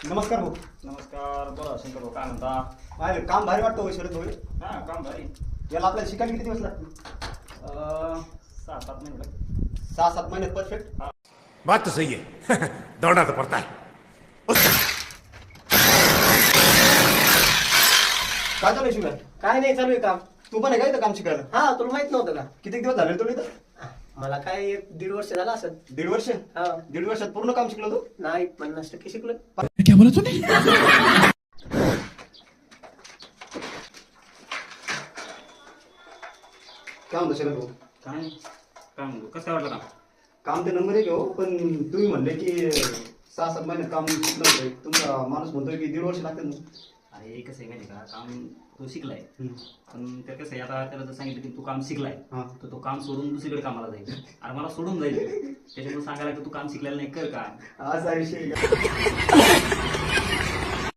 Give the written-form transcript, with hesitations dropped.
नमस्कार भाऊ. नमस्कार. बोला शंकर भाऊ, काय म्हणता? काय काम भारी वाटतं हो शरद भाऊ. हा, काम भारी. याला आपल्याला शिकायला किती दिवस लागतील? 6-7 महिने. 6-7 महिन्यात परफेक्ट. बात तो सही है दौड़ना तो पड़ता है. काय चालू आहे शिकाय? काय नाही चालू आहे काम. तू पण आहे का इथं काम शिकायला? हा तुला माहित नव्हतं का? किती दिवस झाले तुला इथं? मला काय 1-1.5 वर्ष झालं असं. 1.5 वर्ष? हा 1.5 वर्षात पूर्ण काम शिकलो तू? नाही 50% शिकलो. क्या बोला तूने? काय म्हणतो शरद भाऊ? काय काय म्हणतो? कसं काय वाटलं काम? काम ते नंबर 1 हो, पण तुम्ही म्हणले की 6-7 महिन्यात काम शिकलं होतं. तुमचा माणूस म्हणतोय की 1.5 वर्ष लागतील ना. अरे कसं आहे माहिती का, काम तो शिकलाय, पण ते कसं आहे, आता त्याला जर सांगितलं की तू काम शिकलाय हा. तर तो काम सोडून दुसरीकडे कामाला जाईल. अरे मला सोडून जाईल. त्याच्यामुळे सांगायला की तू काम शिकलेलं नाही, कर का. असा विषय आहे का?